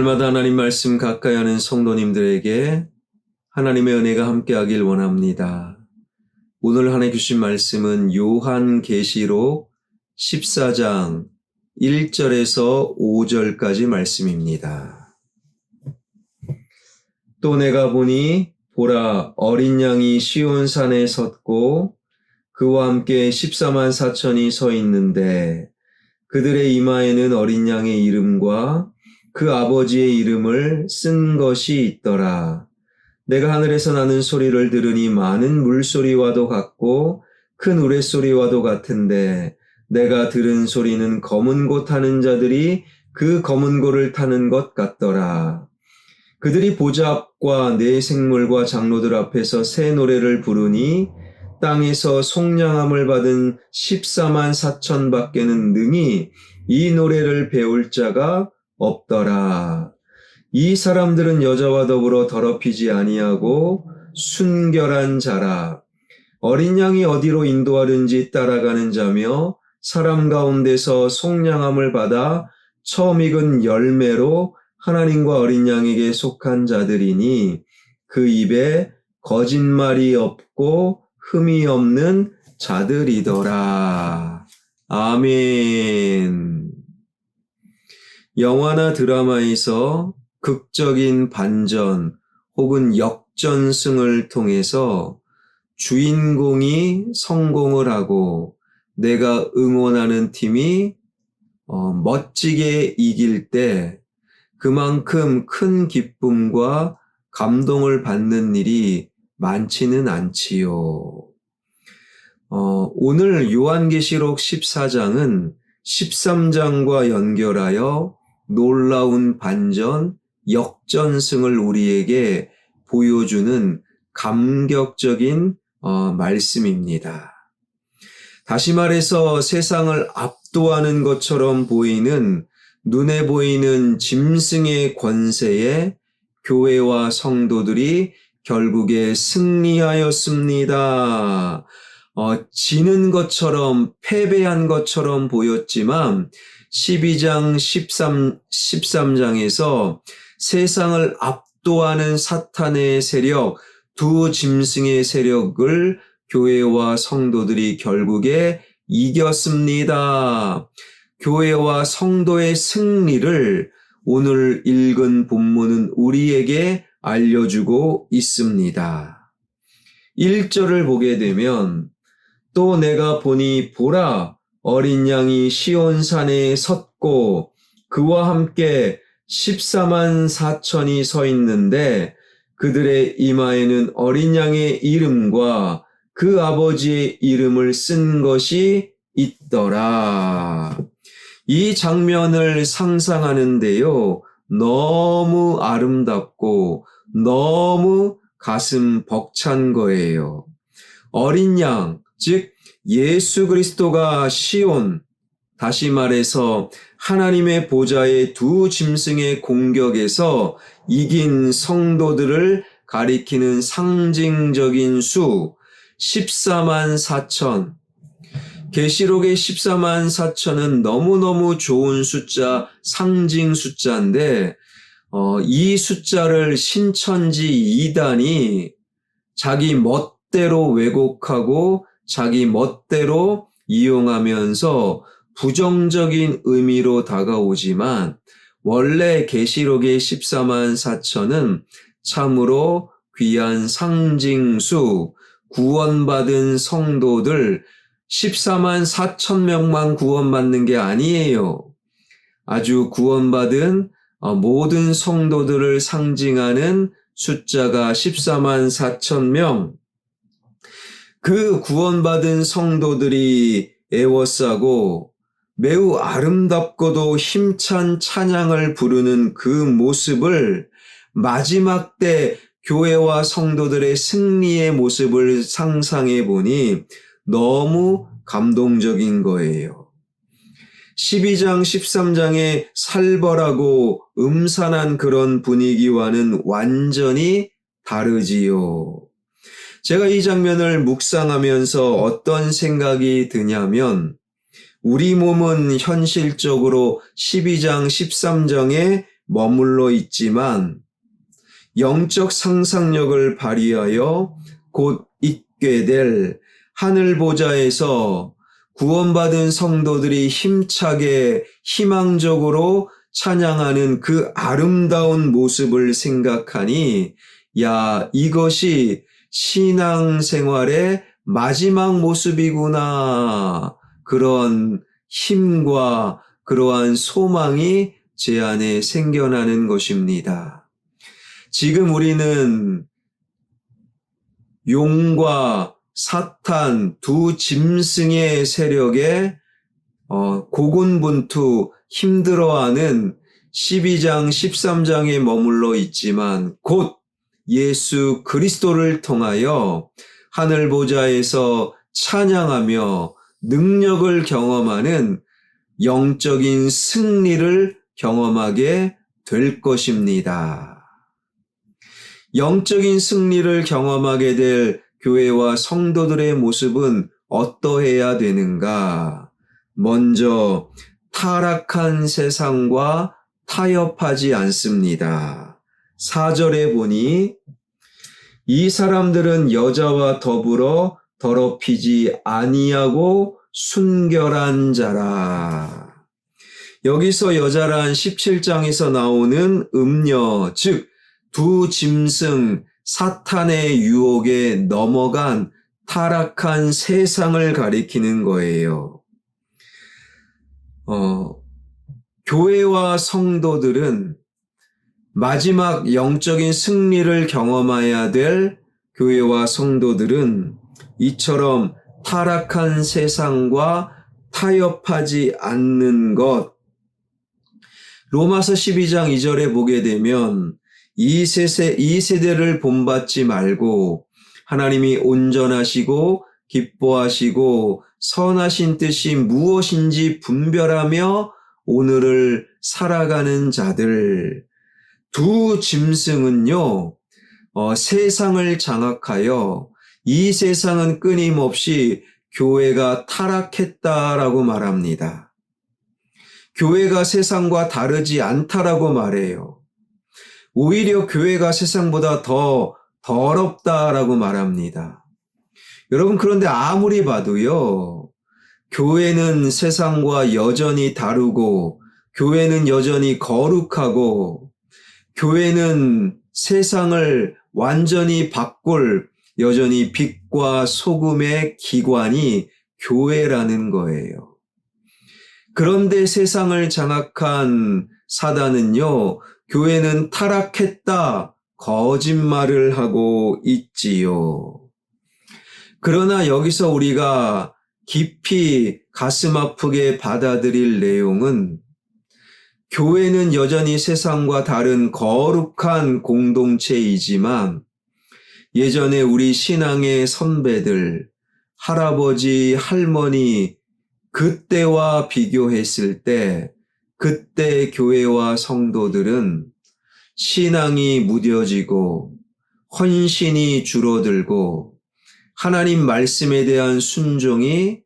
날마다 하나님 말씀 가까이 하는 성도님들에게 하나님의 은혜가 함께하길 원합니다. 오늘 하나님 주신 말씀은 요한계시록 14장 1절에서 5절까지 말씀입니다. 또 내가 보니 보라 어린 양이 시온산에 섰고 그와 함께 14만 4천이 서 있는데 그들의 이마에는 어린 양의 이름과 그 아버지의 이름을 쓴 것이 있더라. 내가 하늘에서 나는 소리를 들으니 많은 물소리와도 같고 큰 우레소리와도 같은데 내가 들은 소리는 검은 고 타는 자들이 그 검은 고를 타는 것 같더라. 그들이 보좌 앞과 네 생물과 장로들 앞에서 새 노래를 부르니 땅에서 속량함을 받은 14만 4천 밖에는 능히 이 노래를 배울 자가 없더라. 이 사람들은 여자와 더불어 더럽히지 아니하고 순결한 자라. 어린 양이 어디로 인도하든지 따라가는 자며 사람 가운데서 속량함을 받아 처음 익은 열매로 하나님과 어린 양에게 속한 자들이니 그 입에 거짓말이 없고 흠이 없는 자들이더라. 아멘. 영화나 드라마에서 극적인 반전 혹은 역전승을 통해서 주인공이 성공을 하고 내가 응원하는 팀이 멋지게 이길 때 그만큼 큰 기쁨과 감동을 받는 일이 많지는 않지요. 오늘 요한계시록 14장은 13장과 연결하여 놀라운 반전, 역전승을 우리에게 보여주는 감격적인 말씀입니다. 다시 말해서 세상을 압도하는 것처럼 보이는 눈에 보이는 짐승의 권세에 교회와 성도들이 결국에 승리하였습니다. 지는 것처럼 패배한 것처럼 보였지만 12장 13장에서 세상을 압도하는 사탄의 세력, 두 짐승의 세력을 교회와 성도들이 결국에 이겼습니다. 교회와 성도의 승리를 오늘 읽은 본문은 우리에게 알려주고 있습니다. 1절을 보게 되면 또 내가 보니 보라 어린 양이 시온산에 섰고 그와 함께 14만 4천이 서 있는데 그들의 이마에는 어린 양의 이름과 그 아버지의 이름을 쓴 것이 있더라. 이 장면을 상상하는데요. 너무 아름답고 너무 가슴 벅찬 거예요. 어린 양, 즉 예수 그리스도가 시온, 다시 말해서 하나님의 보좌의 두 짐승의 공격에서 이긴 성도들을 가리키는 상징적인 수 14만 4천. 계시록의 14만 4천은 너무너무 좋은 숫자, 상징 숫자인데 이 숫자를 신천지 이단이 자기 멋대로 왜곡하고 자기 멋대로 이용하면서 부정적인 의미로 다가오지만 원래 계시록의 14만 4천은 참으로 귀한 상징수, 구원받은 성도들 14만 4천 명만 구원받는 게 아니에요. 아주 구원받은 모든 성도들을 상징하는 숫자가 14만 4천 명. 그 구원받은 성도들이 애워싸고 매우 아름답고도 힘찬 찬양을 부르는 그 모습을 마지막 때 교회와 성도들의 승리의 모습을 상상해 보니 너무 감동적인 거예요. 12장, 13장의 살벌하고 음산한 그런 분위기와는 완전히 다르지요. 제가 이 장면을 묵상하면서 어떤 생각이 드냐면 우리 몸은 현실적으로 12장, 13장의 머물러 있지만 영적 상상력을 발휘하여 곧 있게 될 하늘 보좌에서 구원받은 성도들이 힘차게 희망적으로 찬양하는 그 아름다운 모습을 생각하니, 야, 이것이 신앙생활의 마지막 모습이구나. 그런 힘과 그러한 소망이 제 안에 생겨나는 것입니다. 지금 우리는 용과 사탄 두 짐승의 세력에 고군분투 힘들어하는 12장 13장에 머물러 있지만 곧 예수 그리스도를 통하여 하늘 보좌에서 찬양하며 능력을 경험하는 영적인 승리를 경험하게 될 것입니다. 영적인 승리를 경험하게 될 교회와 성도들의 모습은 어떠해야 되는가? 먼저 타락한 세상과 타협하지 않습니다. 4절에 보니 이 사람들은 여자와 더불어 더럽히지 아니하고 순결한 자라. 여기서 여자란 17장에서 나오는 음녀, 즉 두 짐승 사탄의 유혹에 넘어간 타락한 세상을 가리키는 거예요. 교회와 성도들은 마지막 영적인 승리를 경험해야 될 교회와 성도들은 이처럼 타락한 세상과 타협하지 않는 것. 로마서 12장 2절에 보게 되면 이 세대를 본받지 말고 하나님이 온전하시고 기뻐하시고 선하신 뜻이 무엇인지 분별하며 오늘을 살아가는 자들. 두 짐승은요, 세상을 장악하여 이 세상은 끊임없이 교회가 타락했다라고 말합니다. 교회가 세상과 다르지 않다라고 말해요. 오히려 교회가 세상보다 더 더럽다라고 말합니다. 여러분, 그런데 아무리 봐도요, 교회는 세상과 여전히 다르고, 교회는 여전히 거룩하고, 교회는 세상을 완전히 바꿀 여전히 빛과 소금의 기관이 교회라는 거예요. 그런데 세상을 장악한 사단은요, 교회는 타락했다, 거짓말을 하고 있지요. 그러나 여기서 우리가 깊이 가슴 아프게 받아들일 내용은 교회는 여전히 세상과 다른 거룩한 공동체이지만 예전에 우리 신앙의 선배들, 할아버지, 할머니, 그때와 비교했을 때 그때 교회와 성도들은 신앙이 무뎌지고 헌신이 줄어들고 하나님 말씀에 대한 순종이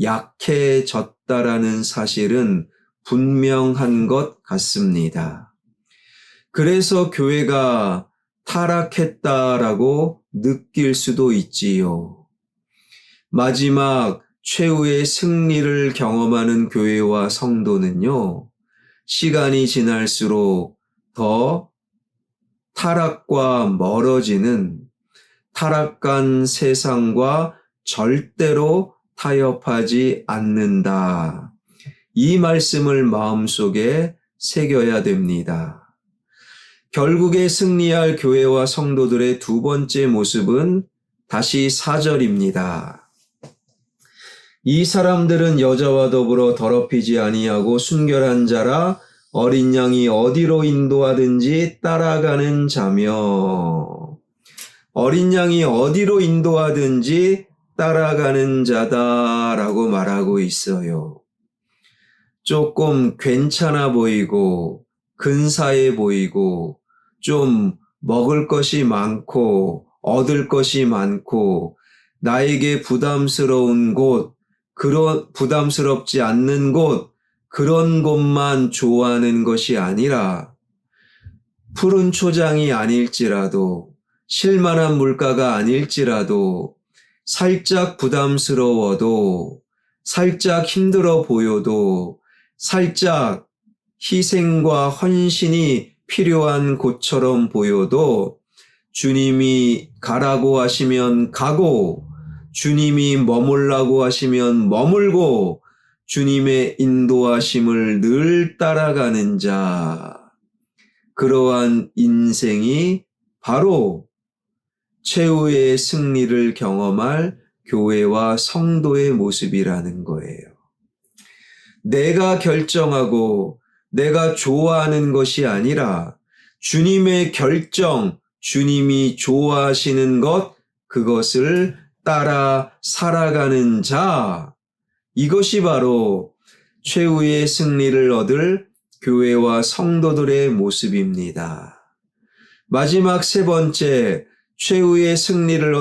약해졌다라는 사실은 분명한 것 같습니다. 그래서 교회가 타락했다라고 느낄 수도 있지요. 마지막 최후의 승리를 경험하는 교회와 성도는요, 시간이 지날수록 더 타락과 멀어지는 타락한 세상과 절대로 타협하지 않는다. 이 말씀을 마음속에 새겨야 됩니다. 결국에 승리할 교회와 성도들의 두 번째 모습은 다시 4절입니다. 이 사람들은 여자와 더불어 더럽히지 아니하고 순결한 자라 어린 양이 어디로 인도하든지 따라가는 자며, 어린 양이 어디로 인도하든지 따라가는 자다라고 말하고 있어요. 조금 괜찮아 보이고 근사해 보이고 좀 먹을 것이 많고 얻을 것이 많고 나에게 부담스러운 곳, 부담스럽지 않는 곳, 그런 것만 좋아하는 것이 아니라 푸른 초장이 아닐지라도 실만한 물가가 아닐지라도 살짝 부담스러워도 살짝 힘들어 보여도 살짝 희생과 헌신이 필요한 곳처럼 보여도 주님이 가라고 하시면 가고 주님이 머물라고 하시면 머물고 주님의 인도하심을 늘 따라가는 자, 그러한 인생이 바로 최후의 승리를 경험할 교회와 성도의 모습이라는 거예요. 내가 결정하고 내가 좋아하는 것이 아니라 주님의 결정, 주님이 좋아하시는 것, 그것을 따라 살아가는 자, 이것이 바로 최후의 승리를 얻을 교회와 성도들의 모습입니다. 마지막 세 번째, 최후의 승리를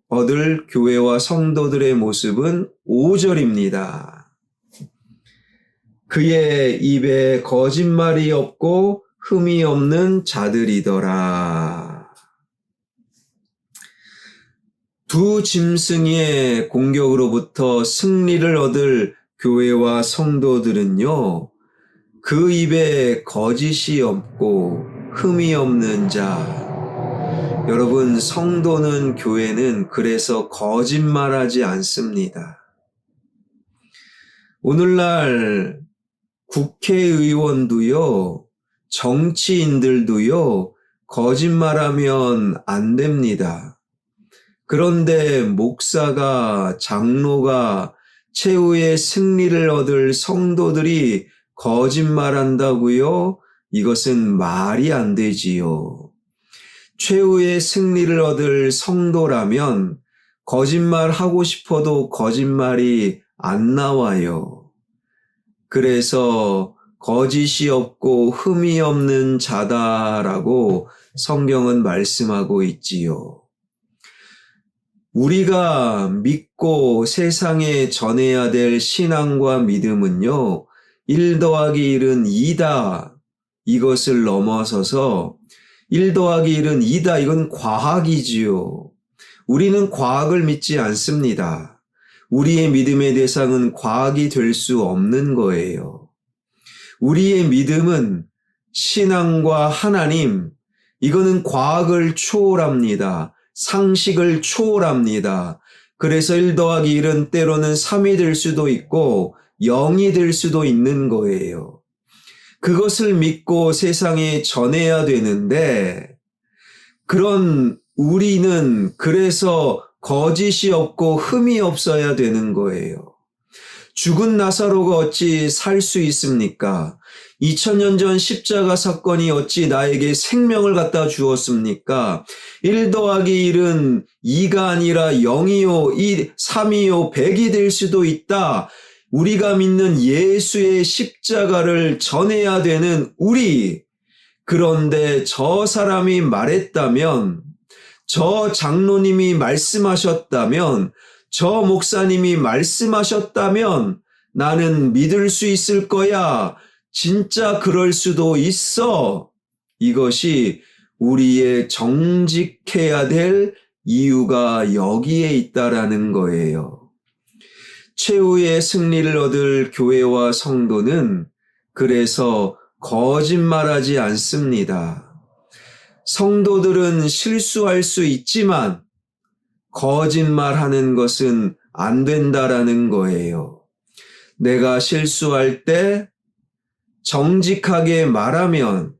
얻을 교회와 성도들의 모습은 5절입니다. 그의 입에 거짓말이 없고 흠이 없는 자들이더라. 두 짐승의 공격으로부터 승리를 얻을 교회와 성도들은요, 그 입에 거짓이 없고 흠이 없는 자. 여러분, 성도는, 교회는 그래서 거짓말하지 않습니다. 오늘날 국회의원도요, 정치인들도요, 거짓말하면 안 됩니다. 그런데 목사가, 장로가, 최후의 승리를 얻을 성도들이 거짓말한다고요? 이것은 말이 안 되지요. 최후의 승리를 얻을 성도라면 거짓말하고 싶어도 거짓말이 안 나와요. 그래서 거짓이 없고 흠이 없는 자다라고 성경은 말씀하고 있지요. 우리가 믿고 세상에 전해야 될 신앙과 믿음은요, 1 더하기 1은 2다. 이것을 넘어서서 1 더하기 1은 2다. 이건 과학이지요. 우리는 과학을 믿지 않습니다. 우리의 믿음의 대상은 과학이 될 수 없는 거예요. 우리의 믿음은 신앙과 하나님, 이거는 과학을 초월합니다. 상식을 초월합니다. 그래서 1 더하기 1은 때로는 3이 될 수도 있고 0이 될 수도 있는 거예요. 그것을 믿고 세상에 전해야 되는데, 그런 우리는 그래서 거짓이 없고 흠이 없어야 되는 거예요. 죽은 나사로가 어찌 살 수 있습니까? 2000년 전 십자가 사건이 어찌 나에게 생명을 갖다 주었습니까? 1 더하기 1은 2가 아니라 0이요, 3이요, 100이 될 수도 있다. 우리가 믿는 예수의 십자가를 전해야 되는 우리. 그런데 저 사람이 말했다면, 저 장로님이 말씀하셨다면, 저 목사님이 말씀하셨다면 나는 믿을 수 있을 거야. 진짜 그럴 수도 있어. 이것이 우리의 정직해야 될 이유가 여기에 있다라는 거예요. 최후의 승리를 얻을 교회와 성도는 그래서 거짓말하지 않습니다. 성도들은 실수할 수 있지만 거짓말하는 것은 안 된다라는 거예요. 내가 실수할 때 정직하게 말하면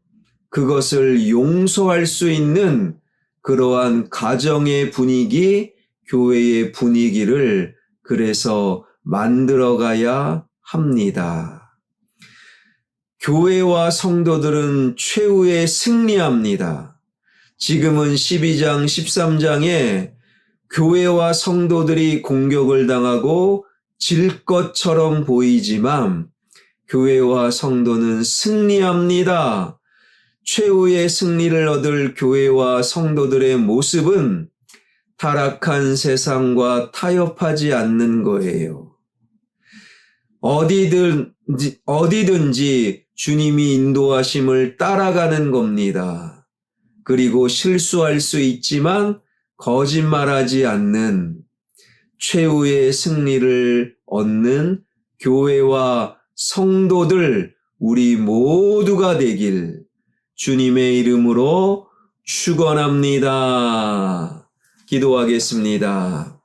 그것을 용서할 수 있는 그러한 가정의 분위기, 교회의 분위기를 그래서 만들어가야 합니다. 교회와 성도들은 최후에 승리합니다. 지금은 12장, 13장에 교회와 성도들이 공격을 당하고 질 것처럼 보이지만 교회와 성도는 승리합니다. 최후의 승리를 얻을 교회와 성도들의 모습은 타락한 세상과 타협하지 않는 거예요. 어디든지 주님이 인도하심을 따라가는 겁니다. 그리고 실수할 수 있지만 거짓말하지 않는 최후의 승리를 얻는 교회와 성도들 우리 모두가 되길 주님의 이름으로 축원합니다. 기도하겠습니다.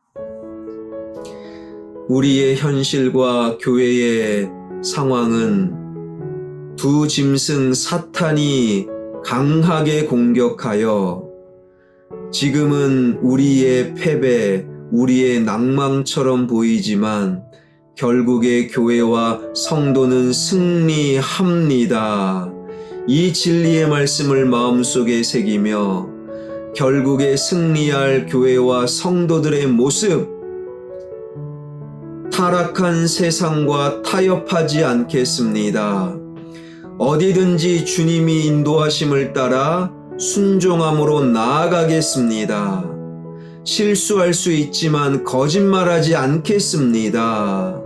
우리의 현실과 교회의 상황은 두 짐승 사탄이 강하게 공격하여 지금은 우리의 패배, 우리의 낭망처럼 보이지만 결국에 교회와 성도는 승리합니다. 이 진리의 말씀을 마음속에 새기며 결국에 승리할 교회와 성도들의 모습, 타락한 세상과 타협하지 않겠습니다. 어디든지 주님이 인도하심을 따라 순종함으로 나아가겠습니다. 실수할 수 있지만 거짓말하지 않겠습니다.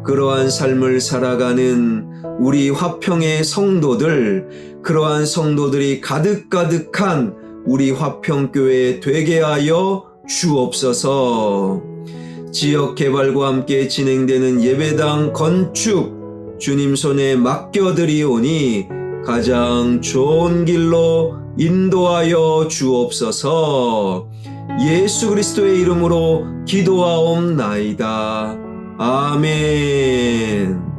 그러한 삶을 살아가는 우리 화평의 성도들, 그러한 성도들이 가득가득한 우리 화평교회 되게 하여 주옵소서. 지역개발과 함께 진행되는 예배당 건축 주님 손에 맡겨드리오니 가장 좋은 길로 인도하여 주옵소서. 예수 그리스도의 이름으로 기도하옵나이다. 아멘.